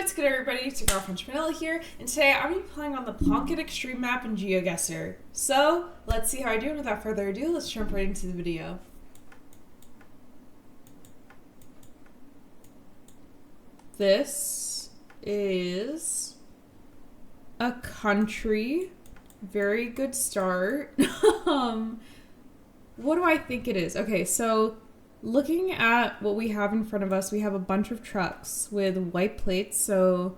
What's good, everybody? It's your girlfriend Vanilla here, and today I'm going to be playing on the Plonk It Extreme map in Geoguessr. So, let's see how I do, and without further ado, let's jump right into the video. This is a country. Very good start. What do I think it is? Okay, so looking at what we have in front of us, we have a bunch of trucks with white plates, so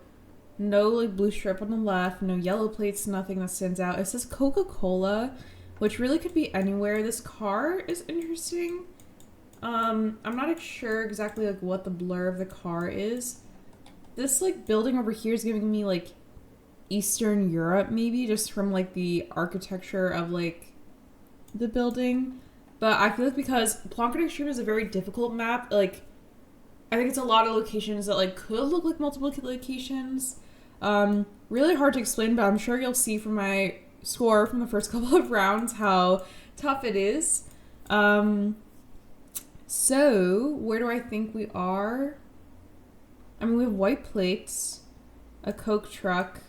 no like blue strip on the left, no yellow plates, nothing that stands out. It says Coca-Cola, which really could be anywhere. This car is interesting. I'm not sure exactly like what the blur of the car is. This like building over here is giving me like Eastern Europe, maybe, just from like the architecture of like the building. But I feel like because Plonk It Extreme is a very difficult map, like I think it's a lot of locations that like could look like multiple locations. Really hard to explain, but I'm sure you'll see from my score from the first couple of rounds how tough it is. So where do I think we are? I mean, we have white plates, a Coke truck.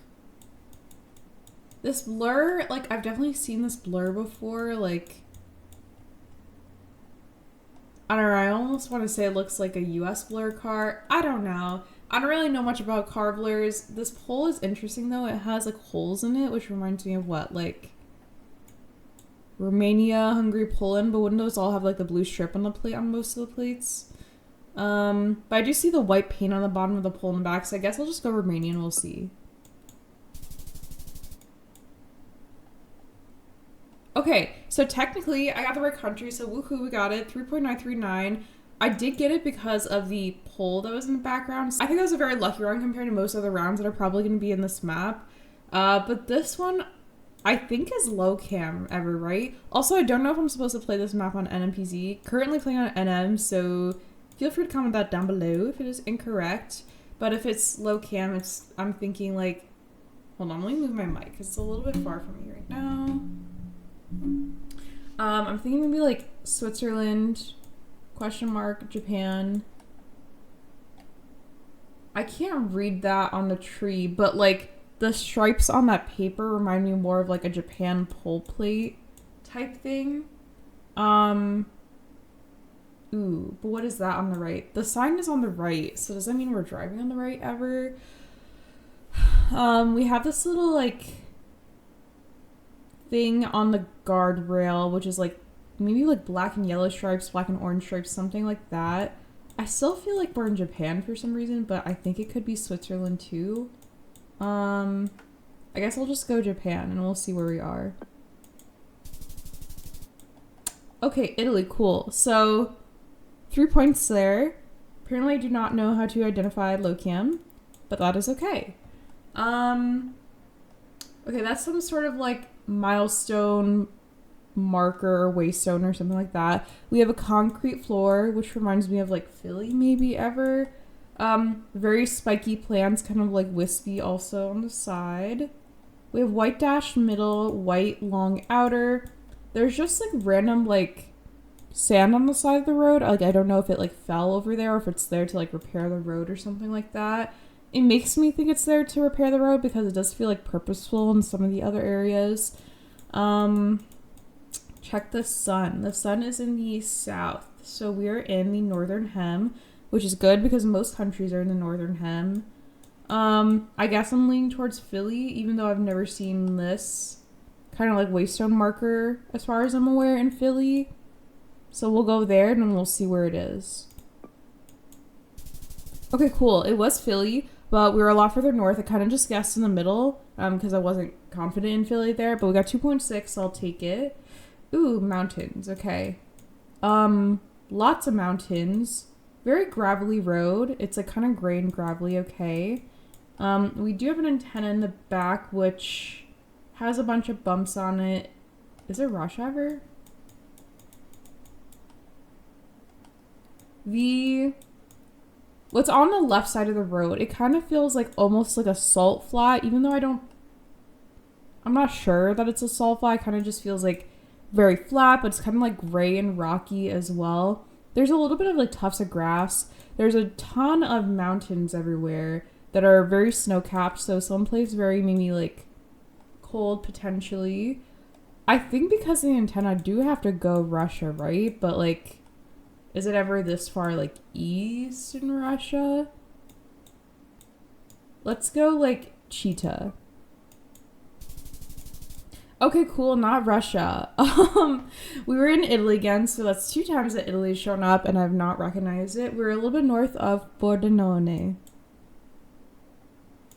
This blur, like I've definitely seen this blur before, like I don't know, I almost want to say it looks like a US blur car. I don't know. I don't really know much about car blurs. This pole is interesting though. It has like holes in it, which reminds me of what? Like Romania, Hungary, Poland, but wouldn't those all have like the blue strip on the plate on most of the plates? But I do see the white paint on the bottom of the pole in the back, so I guess I'll just go Romania and we'll see. Okay, so technically I got the right country, so woohoo, we got it. 3.939. I did get it because of the pole that was in the background. I think that was a very lucky round compared to most other rounds that are probably going to be in this map. But this one, I think is low cam ever, right? Also, I don't know if I'm supposed to play this map on NMPZ. Currently playing on NM, so feel free to comment that down below if it is incorrect. But if it's low cam, I'm thinking like, hold on, let me move my mic because it's a little bit far from me right now. I'm thinking maybe like Switzerland, question mark, Japan. I can't read that on the tree, but like the stripes on that paper remind me more of like a Japan pole plate type thing. Ooh, but what is that on the right? The sign is on the right, so does that mean we're driving on the right ever? We have this little like thing on the guardrail, which is like maybe like black and yellow stripes, black and orange stripes, something like that. I still feel like we're in Japan for some reason, but I think it could be Switzerland too. I guess I'll just go Japan and we'll see where we are. Okay, Italy, cool. So 3 points there. Apparently I do not know how to identify low cam, but that is okay. Okay, that's some sort of like milestone marker or waystone or something like that. We have a concrete floor, which reminds me of like Philly maybe ever. Very spiky plants, kind of like wispy also on the side. We have white dash middle, white long outer. There's just like random like sand on the side of the road. Like I don't know if it like fell over there or if it's there to like repair the road or something like that. It makes me think it's there to repair the road because it does feel like purposeful in some of the other areas. Check the sun. The sun is in the south. So we're in the northern hem, which is good because most countries are in the northern hem. I guess I'm leaning towards Philly, even though I've never seen this kind of like waystone marker as far as I'm aware in Philly. So we'll go there and then we'll see where it is. Okay, cool. It was Philly, but we were a lot further north. I kind of just guessed in the middle because I wasn't confident in Philly there, but we got 2.6, so I'll take it. Ooh, mountains. Okay. Lots of mountains. Very gravelly road. It's like kind of gray and gravelly, okay. We do have an antenna in the back, which has a bunch of bumps on it. Is it rush hour? What's on the left side of the road, it kind of feels like almost like a salt flat, even though I'm not sure that it's a salt flat. It kind of just feels like very flat, but it's kind of like gray and rocky as well. There's a little bit of like tufts of grass. There's a ton of mountains everywhere. that are very snow-capped. So someplace very maybe like cold potentially. I think because of the antenna, I do have to go Russia, right? But like, is it ever this far like east in Russia? Let's go like Cheetah. Okay, cool, not Russia. We were in Italy again, so that's 2 times that Italy's shown up and I've not recognized it. We're a little bit north of Pordenone.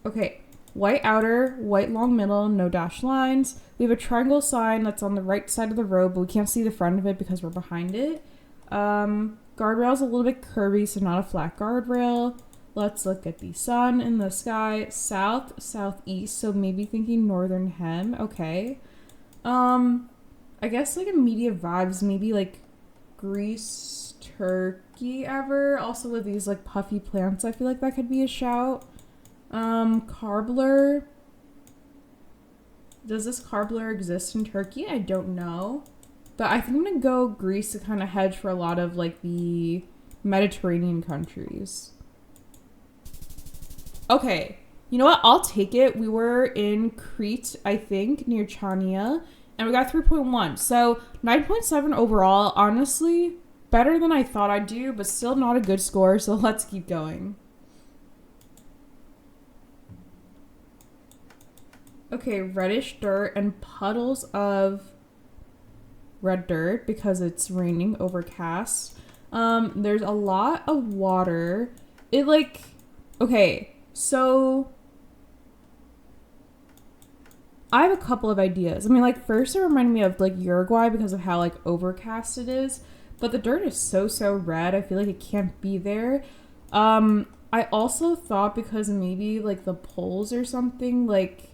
Okay, white outer, white long middle, no dashed lines. We have a triangle sign that's on the right side of the road, but we can't see the front of it because we're behind it. Guardrail's a little bit curvy, so not a flat guardrail. Let's look at the sun in the sky. South, southeast, so maybe thinking northern hem. Okay. I guess like immediate vibes, maybe like Greece, Turkey ever. Also with these like puffy plants, I feel like that could be a shout. Carbler. Does this carbler exist in Turkey? I don't know. But I think I'm gonna go Greece to kind of hedge for a lot of like the Mediterranean countries. Okay, you know what? I'll take it. We were in Crete, I think, near Chania, and we got 3.1. So 9.7 overall. Honestly, better than I thought I'd do, but still not a good score. So let's keep going. Okay, reddish dirt and puddles of red dirt because it's raining, overcast. There's a lot of water. It like, okay. So, I have a couple of ideas. I mean, like, first it reminded me of, like, Uruguay because of how, like, overcast it is. But the dirt is so red. I feel like it can't be there. I also thought because maybe, like, the poles or something, like,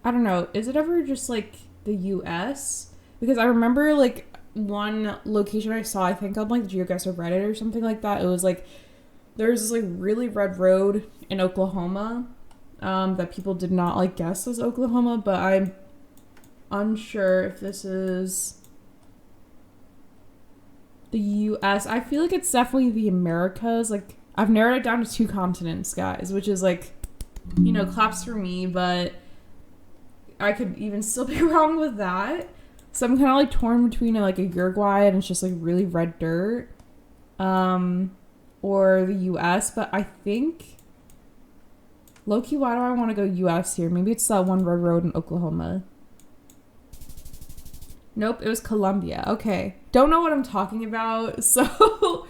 I don't know. Is it ever just, like, the U.S.? Because I remember, like, one location I saw, I think on, like, Geoguessr Reddit or something like that. It was, like, there's this like really red road in Oklahoma that people did not like guess was Oklahoma, but I'm unsure if this is the US. I feel like it's definitely the Americas. Like I've narrowed it down to 2 continents, guys, which is like, you know, claps for me, but I could even still be wrong with that. So I'm kind of like torn between like a Uruguay and it's just like really red dirt. Or the US, but I think low-key, why do I want to go US here? Maybe it's that one red road in Oklahoma. Nope, it was Colombia. Okay. Don't know what I'm talking about, so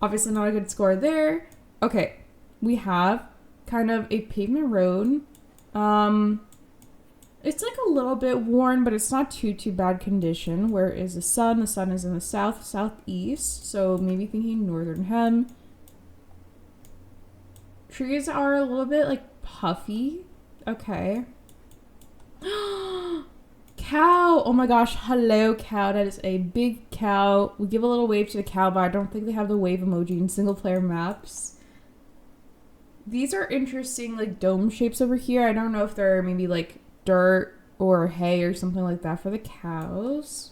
obviously not a good score there. Okay, we have kind of a pavement road. It's like a little bit worn, but it's not too bad condition. Where is the sun? The sun is in the south, southeast, so maybe thinking northern hem. Trees are a little bit like puffy. Okay. Cow. Oh my gosh. Hello, cow. That is a big cow. We give a little wave to the cow, but I don't think they have the wave emoji in single player maps. These are interesting like dome shapes over here. I don't know if they're maybe like dirt or hay or something like that for the cows.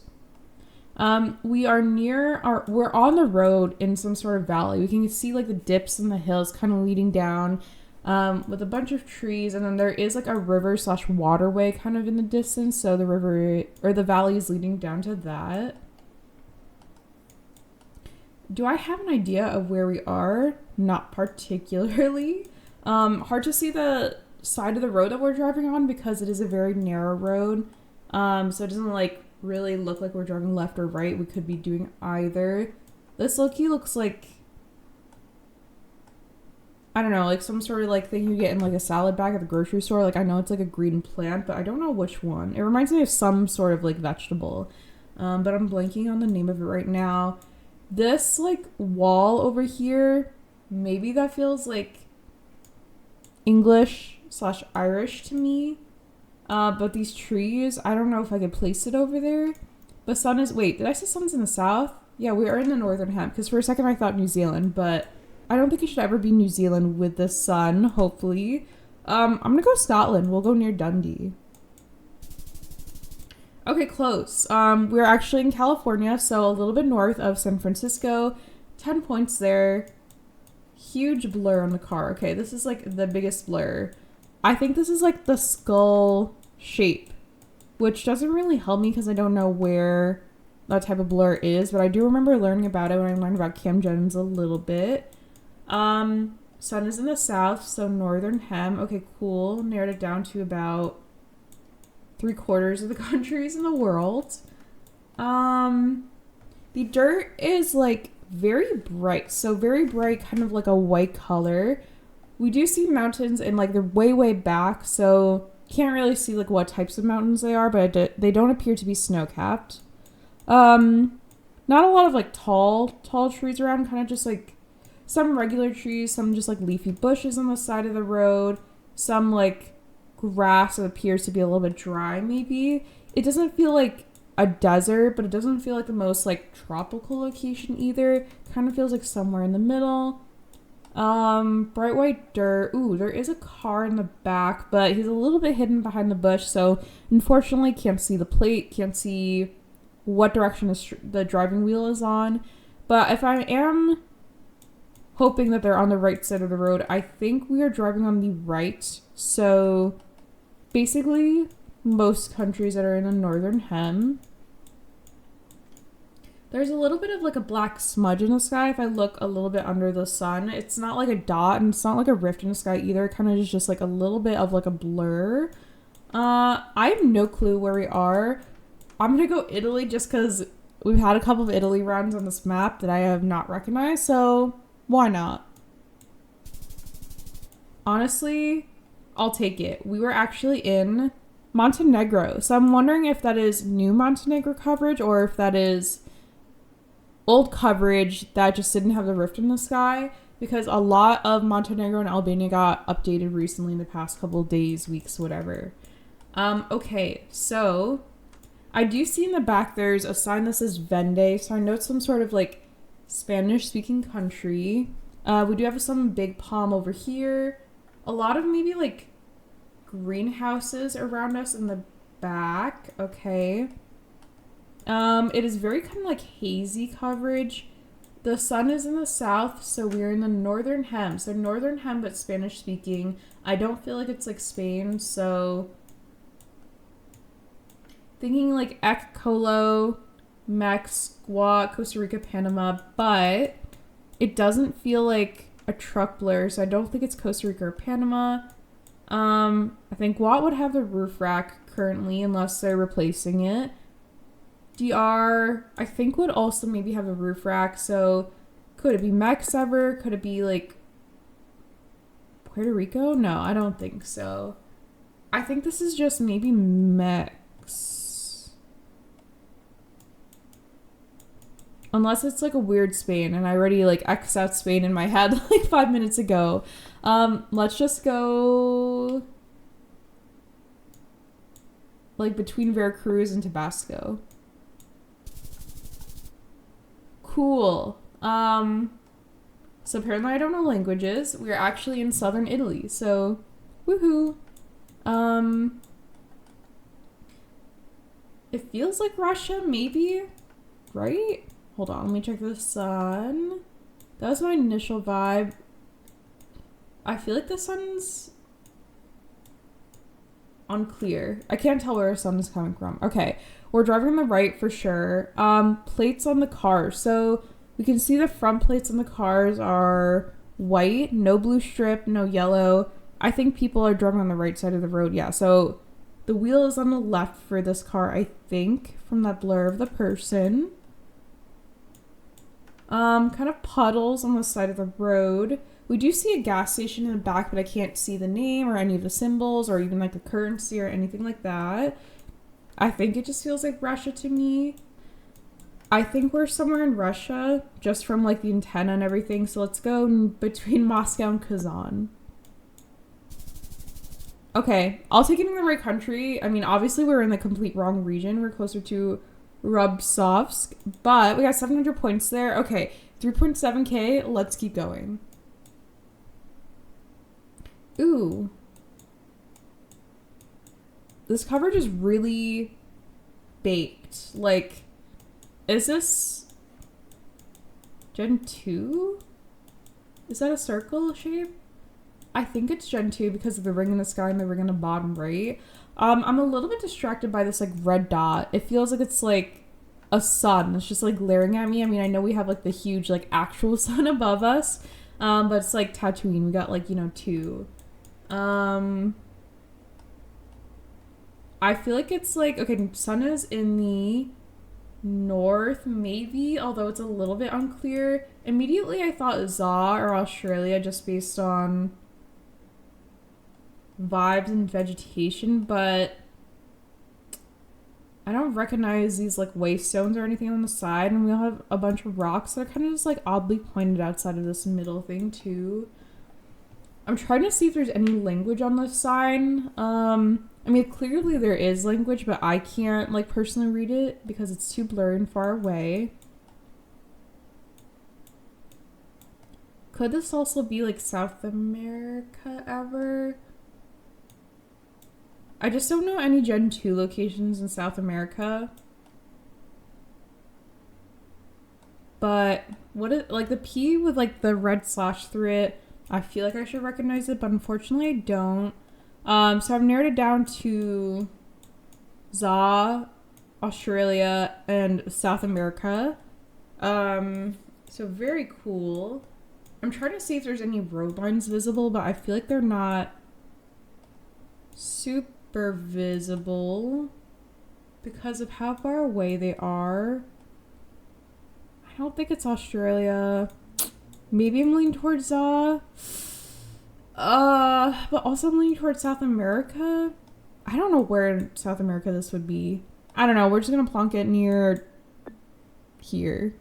We are we're on the road in some sort of valley. We can see like the dips in the hills kind of leading down with a bunch of trees. And then there is like a river / waterway kind of in the distance. So the river or the valley is leading down to that. Do I have an idea of where we are? Not particularly. Hard to see the side of the road that we're driving on because it is a very narrow road. So it doesn't like really look like we're driving left or right. We could be doing either. This low-key looks like, I don't know, like some sort of like thing you get in like a salad bag at the grocery store. Like I know it's like a green plant, but I don't know which one. It reminds me of some sort of like vegetable. But I'm blanking on the name of it right now. This like wall over here, maybe that feels like English / Irish to me. But these trees, I don't know if I could place it over there. The sun is, wait, did I say sun's in the south? Yeah, we are in the northern hem, because for a second I thought New Zealand, but I don't think it should ever be New Zealand with the sun, hopefully. I'm gonna go Scotland. We'll go near Dundee. Okay, close. We're actually in California, so a little bit north of San Francisco. 10 points there. huge blur on the car. Okay, this is like the biggest blur. I think this is like the skull shape, which doesn't really help me because I don't know where that type of blur is, but I do remember learning about it when I learned about cam gens a little bit. Sun is in the south, so northern hem. Okay, cool. Narrowed it down to about 3/4 of the countries in the world. The dirt is like very bright, so very bright, kind of like a white color. We do see mountains in like they're way back, so can't really see like what types of mountains they are, but they don't appear to be snow-capped. Not a lot of like tall trees around, kind of just like some regular trees, some just like leafy bushes on the side of the road, some like grass that appears to be a little bit dry maybe. It doesn't feel like a desert, but it doesn't feel like the most like tropical location either. Kind of feels like somewhere in the middle. Bright white dirt. Ooh, there is a car in the back, but he's a little bit hidden behind the bush, so unfortunately can't see the plate, can't see what direction the driving wheel is on. But if I am hoping that they're on the right side of the road, I think we are driving on the right. So basically most countries that are in the northern hem. There's a little bit of like a black smudge in the sky if I look a little bit under the sun. It's not like a dot and it's not like a rift in the sky either. It kind of is just like a little bit of like a blur. I have no clue where we are. I'm gonna go Italy just because we've had a couple of Italy runs on this map that I have not recognized, so why not? Honestly, I'll take it. We were actually in Montenegro, so I'm wondering if that is new Montenegro coverage or if that is old coverage that just didn't have the rift in the sky, because a lot of Montenegro and Albania got updated recently in the past couple of days, weeks, whatever. Okay, so I do see in the back there's a sign that says Vende, so I know it's some sort of like Spanish speaking country. We do have some big palm over here. A lot of maybe like greenhouses around us in the back. Okay. It is very kind of like hazy coverage. The sun is in the south, so we're in the northern hem. So northern hem, but Spanish speaking. I don't feel like it's like Spain, so thinking like Ec, Colo, Mex, Gua, Costa Rica, Panama, but it doesn't feel like a truck blur, so I don't think it's Costa Rica or Panama. I think Gua would have the roof rack currently, unless they're replacing it. DR, I think, would also maybe have a roof rack, so could it be Mex ever? Could it be like Puerto Rico? No, I don't think so. I think this is just maybe Mex. Unless it's like a weird Spain, and I already like X'd out Spain in my head like 5 minutes ago. Let's just go like between Veracruz and Tabasco. Cool. So apparently I don't know languages. We're actually in southern Italy, so woohoo. It feels like Russia, maybe, right? Hold on, let me check the sun. That was my initial vibe. I feel like the sun's unclear. I can't tell where the sun is coming from. Okay, we're driving on the right for sure. Plates on the car. So we can see the front plates on the cars are white, no blue strip, no yellow. I think people are driving on the right side of the road. Yeah, so the wheel is on the left for this car, I think, from that blur of the person. Kind of puddles on the side of the road. We do see a gas station in the back, but I can't see the name or any of the symbols or even like the currency or anything like that. I think it just feels like Russia to me. I think we're somewhere in Russia, just from like the antenna and everything. So let's go between Moscow and Kazan. Okay, I'll take it in the right country. I mean, obviously we're in the complete wrong region. We're closer to Rubsovsk, but we got 700 points there. Okay, 3.7k. Let's keep going. Ooh. This coverage is really baked. Like, is this Gen 2? Is that a circle shape? I think it's Gen 2 because of the ring in the sky and the ring in the bottom right. I'm a little bit distracted by this like red dot. It feels like it's like a sun. It's just like glaring at me. I mean, I know we have like the huge like actual sun above us, but it's like Tatooine. We got like, you know, 2. I feel like it's like, okay, sun is in the north maybe, although it's a little bit unclear. Immediately I thought ZA or Australia just based on vibes and vegetation, but I don't recognize these like waystones or anything on the side, and we all have a bunch of rocks that are kind of just like oddly pointed outside of this middle thing too. I'm trying to see if there's any language on this sign. I mean, clearly there is language, but I can't like personally read it because it's too blurry and far away. Could this also be like South America ever? I just don't know any Gen 2 locations in South America. But what is like the P with like the red slash through it? I feel like I should recognize it, but unfortunately I don't. So I've narrowed it down to ZA, Australia, and South America. So very cool. I'm trying to see if there's any road lines visible, but I feel like they're not super visible because of how far away they are. I don't think it's Australia. Maybe I'm leaning towards ZA. But also I'm leaning towards South America. I don't know where in South America this would be. I don't know. We're just gonna plonk it near here.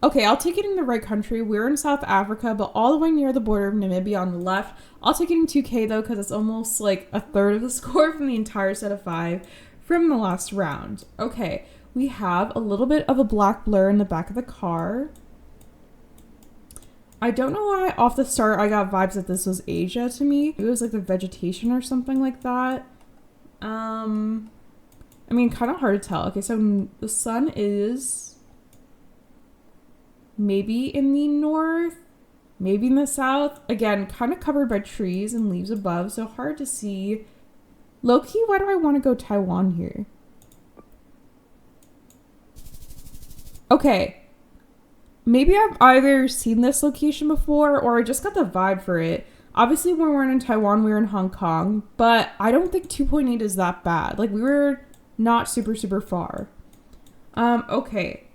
Okay, I'll take it in the right country. We're in South Africa, but all the way near the border of Namibia on the left. I'll take it in 2K though, because it's almost like a third of the score from the entire set of 5 from the last round. Okay, we have a little bit of a black blur in the back of the car. I don't know why off the start I got vibes that this was Asia to me. It was like the vegetation or something like that. I mean, kind of hard to tell. Okay, so the sun is maybe in the north, maybe in the south. Again, kind of covered by trees and leaves above, so hard to see. Low-key, why do I want to go Taiwan here? Okay. Maybe I've either seen this location before or I just got the vibe for it. Obviously, when we weren't in Taiwan, we were in Hong Kong, but I don't think 2.8 is that bad. Like, we were not super, super far. Okay.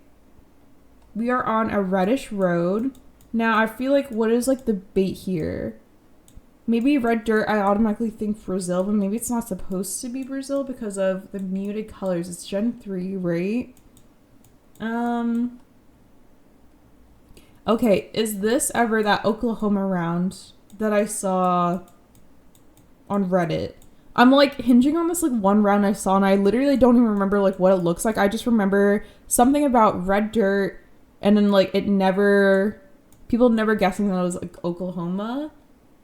We are on a reddish road. Now, I feel like what is, like, the bait here? Maybe red dirt, I automatically think Brazil, but maybe it's not supposed to be Brazil because of the muted colors. It's Gen 3, right? Okay, is this ever that Oklahoma round that I saw on Reddit? I'm like hinging on this like one round I saw and I literally don't even remember like what it looks like. I just remember something about red dirt and then like people never guessing that it was like Oklahoma.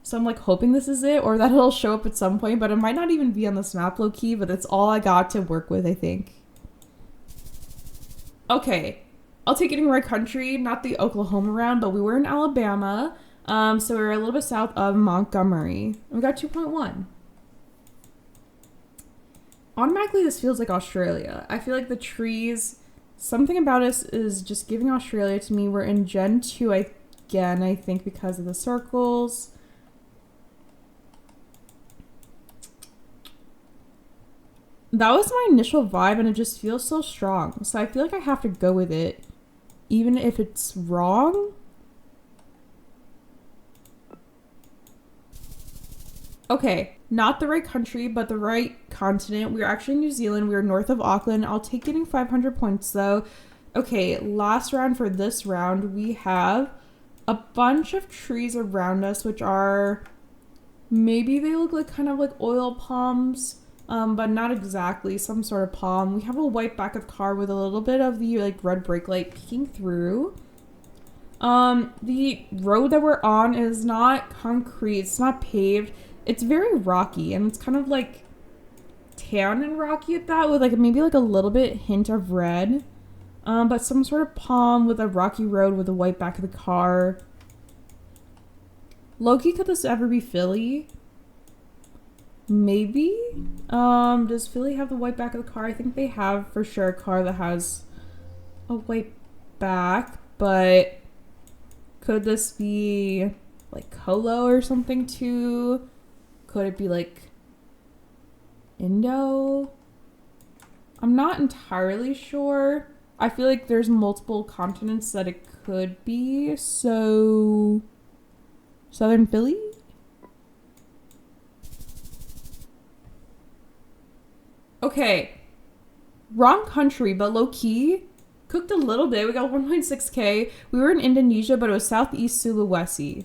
So I'm like hoping this is it or that it'll show up at some point, but it might not even be on this map low key, but that's all I got to work with, I think. Okay. I'll take it in right country, not the Oklahoma round, but we were in Alabama. So we were a little bit south of Montgomery. We got 2.1. Automatically, this feels like Australia. I feel like the trees, something about us is just giving Australia to me. We're in Gen 2 again, I think, because of the circles. That was my initial vibe, and it just feels so strong. So I feel like I have to go with it. Even if it's wrong? Okay, not the right country, but the right continent. We're actually in New Zealand. We're north of Auckland. I'll take getting 500 points, though. Okay, last round for this round. We have a bunch of trees around us, which are... Maybe they look like kind of like oil palms. But not exactly, some sort of palm. We have a white back of the car with a little bit of the like red brake light peeking through. The road that we're on is not concrete, it's not paved. It's very rocky and it's kind of like tan and rocky at that with like maybe like a little bit hint of red. But some sort of palm with a rocky road with a white back of the car. Loki, could this ever be Philly? Maybe? Does Philly have the white back of the car? I think they have for sure a car that has a white back, but could this be like Colo or something too? Could it be like Indo? I'm not entirely sure. I feel like there's multiple continents that it could be, so Southern Philly? Okay, wrong country, but low key. Cooked a little bit. We got 1.6k. We were in Indonesia, but it was Southeast Sulawesi.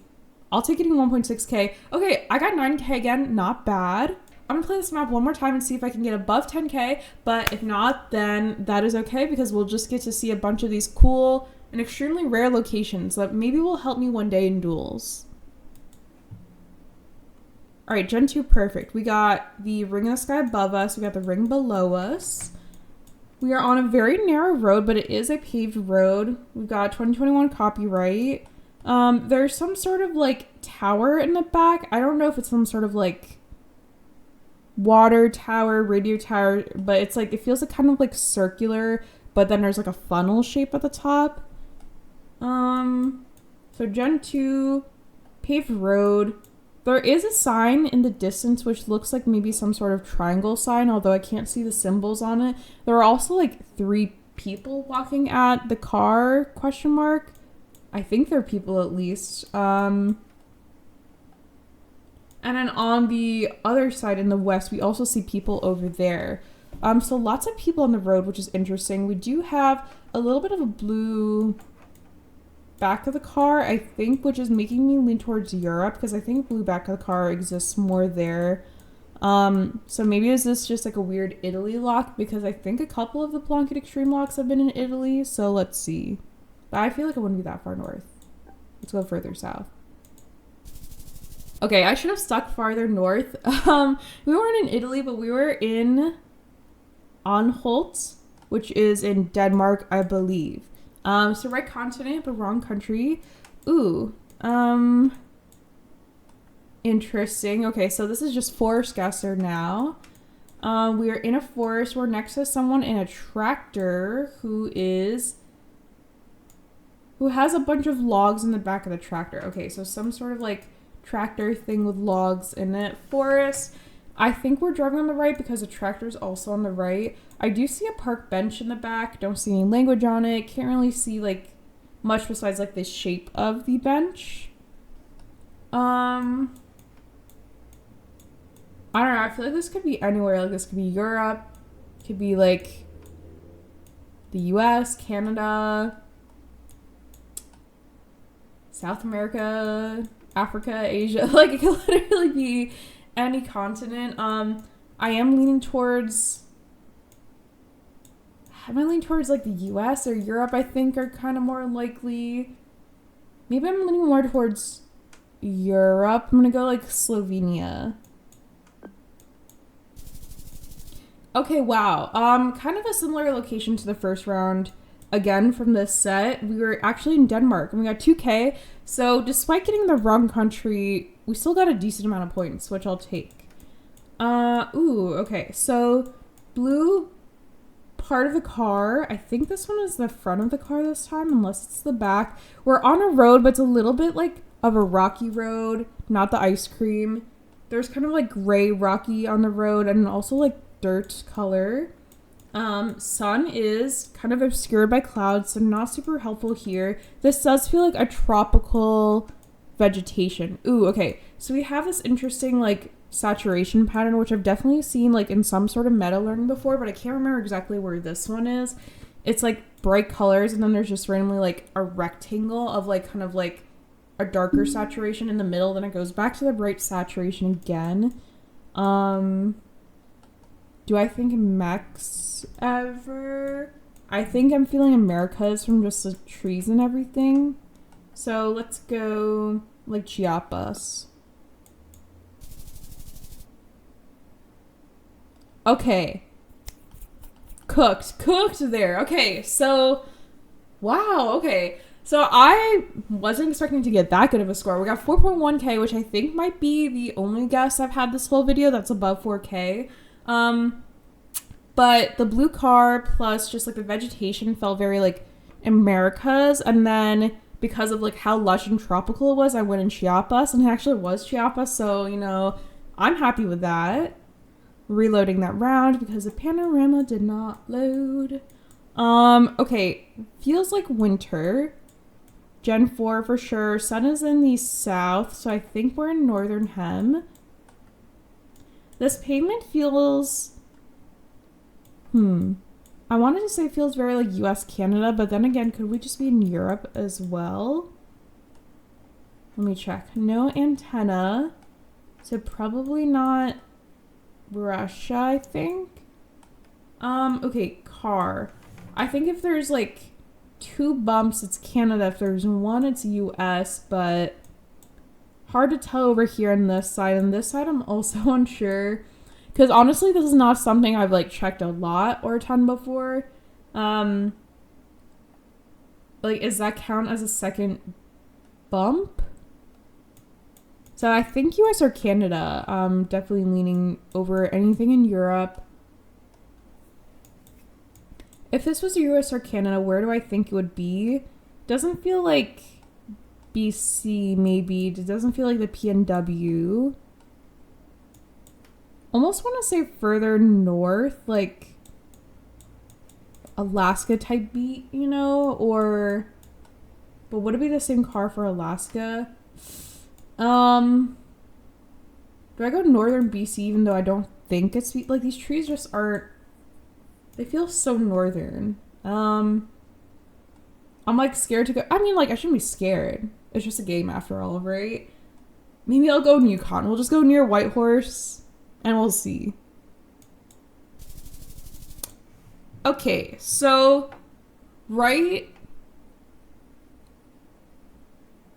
I'll take it in 1.6k. Okay, I got 9k again. Not bad. I'm gonna play this map one more time and see if I can get above 10k, but if not, then that is okay because we'll just get to see a bunch of these cool and extremely rare locations that maybe will help me one day in duels. All right, Gen 2, perfect. We got the ring in the sky above us. We got the ring below us. We are on a very narrow road, but it is a paved road. We've got 2021 copyright. There's some sort of like tower in the back. I don't know if it's some sort of like water tower, radio tower, but it's like, it feels like kind of like circular, but then there's like a funnel shape at the top. So Gen 2, paved road. There is a sign in the distance which looks like maybe some sort of triangle sign, although I can't see the symbols on it. There are also like 3 people walking at the car, question mark. I think they're people at least. And then on the other side in the west, we also see people over there. So lots of people on the road, which is interesting. We do have a little bit of a blue back of the car, I think, which is making me lean towards Europe because I think blue back of the car exists more there. So maybe is this just like a weird Italy lock because I think a couple of the Plonk It Extreme locks have been in Italy. So let's see. But I feel like it wouldn't be that far north. Let's go further south. Okay, I should have stuck farther north. We weren't in Italy, but we were in Anhalt, which is in Denmark, I believe. So right continent, but wrong country. Ooh. Interesting. Okay, so this is just forest Geoguessr now. We are in a forest. We're next to someone in a tractor who has a bunch of logs in the back of the tractor. Okay, so some sort of like tractor thing with logs in it. Forest. I think we're driving on the right because the tractor is also on the right. I do see a park bench in the back. Don't see any language on it. Can't really see like much besides like the shape of the bench. I don't know. I feel like this could be anywhere. Like this could be Europe. Could be like the US, Canada, South America, Africa, Asia. Like it could literally be any continent. I am leaning towards like the US or Europe, I think are kind of more likely. Maybe I'm leaning more towards Europe. I'm gonna go like Slovenia. Okay, wow. Kind of a similar location to the first round. Again, from this set, we were actually in Denmark and we got 2k. So despite getting the wrong country, we still got a decent amount of points, which I'll take. Ooh, okay. So blue part of the car. I think this one is the front of the car this time, unless it's the back. We're on a road, but it's a little bit like of a rocky road, not the ice cream. There's kind of like gray rocky on the road and also like dirt color. Sun is kind of obscured by clouds, so not super helpful here. This does feel like a tropical vegetation. Ooh, okay. So we have this interesting like saturation pattern, which I've definitely seen like in some sort of meta learning before, but I can't remember exactly where this one is. It's like bright colors and then there's just randomly like a rectangle of like kind of like a darker saturation in the middle, then it goes back to the bright saturation again. Do I think Mex ever? I think I'm feeling Americas from just the trees and everything. So let's go like Chiapas. Okay. Cooked there. Okay, so Wow, okay. So I wasn't expecting to get that good of a score. We got 4.1k, which I think might be the only guess I've had this whole video that's above 4k. But the blue car plus just like the vegetation felt very like Americas, and then because of like how lush and tropical it was, I went in Chiapas, and it actually was Chiapas, so you know, I'm happy with that. Reloading that round because the panorama did not load. Okay, feels like winter. Gen 4 for sure. Sun is in the south, so I think we're in northern hem. This pavement feels... I wanted to say it feels very like US, Canada, but then again, could we just be in Europe as well? Let me check. No antenna. So probably not Russia, I think. Okay, car. I think if there's like 2 bumps, it's Canada. If there's 1, it's US, but hard to tell over here on this side. And this side, I'm also unsure. Because honestly, this is not something I've like checked a lot or a ton before. Like, does that count as a second bump? So I think US or Canada. Definitely leaning over anything in Europe. If this was US or Canada, where do I think it would be? Doesn't feel like BC, maybe. It doesn't feel like the PNW. Almost want to say further north, like Alaska type beat, you know, or, but would it be the same car for Alaska? Do I go northern BC even though I don't think it's, like these trees just aren't, they feel so northern. I'm like scared to go, I mean like I shouldn't be scared. It's just a game after all, right? Maybe I'll go Yukon. We'll just go near Whitehorse. And we'll see. Okay, so right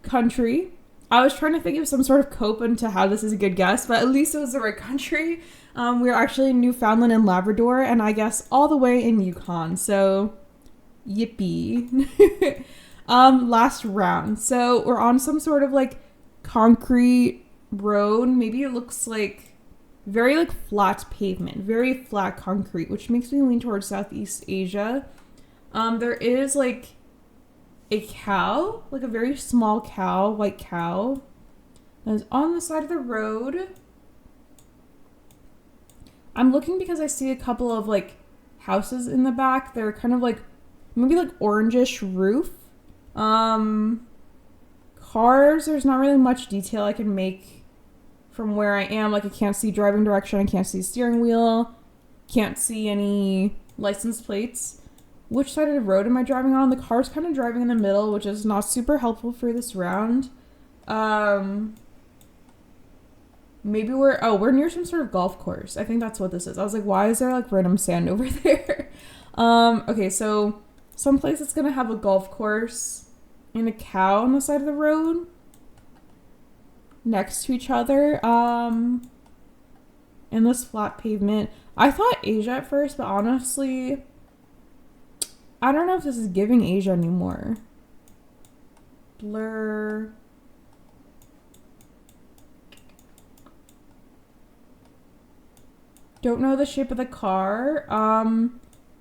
country. I was trying to think of some sort of cope into how this is a good guess, but at least it was the right country. We're actually in Newfoundland and Labrador, and I guess all the way in Yukon. So, yippee. Last round. So we're on some sort of like concrete road. Maybe it looks like very like flat pavement, very flat concrete, which makes me lean towards Southeast Asia. There is like a cow, like a very small cow, white cow, that is on the side of the road. I'm looking because I see a couple of like houses in the back. They're kind of like maybe like orangish roof. Cars, there's not really much detail I can make from where I am. Like I can't see driving direction, I can't see steering wheel, can't see any license plates. Which side of the road am I driving on? The car's kind of driving in the middle, which is not super helpful for this round. Maybe we're near some sort of golf course. I think that's what this is. I was like, why is there like random sand over there? Okay, so someplace that's gonna have a golf course and a cow on the side of the road next to each other, in this flat pavement. I thought Asia at first, but honestly, I don't know if this is giving Asia anymore. Blur. Don't know the shape of the car.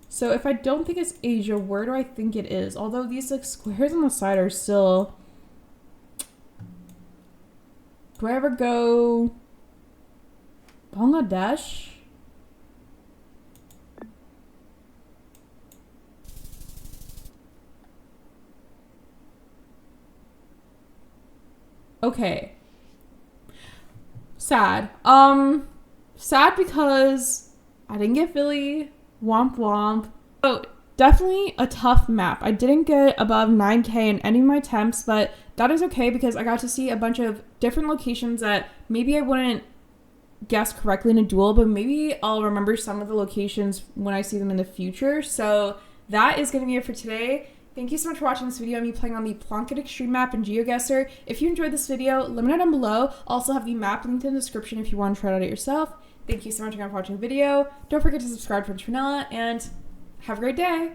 So if I don't think it's Asia, where do I think it is? Although these like squares on the side are still... Do I ever go Bangladesh? Okay. Sad. Sad because I didn't get Philly. Womp womp. Oh, definitely a tough map. I didn't get above 9k in any of my attempts, but that is okay because I got to see a bunch of different locations that maybe I wouldn't guess correctly in a duel, but maybe I'll remember some of the locations when I see them in the future. So that is going to be it for today. Thank you so much for watching this video of me playing on the Plonk It Extreme map in Geoguessr. If you enjoyed this video, let me know down below. I'll also have the map linked in the description if you want to try it out yourself. Thank you so much again for watching the video. Don't forget to subscribe for Vanilla, and have a great day.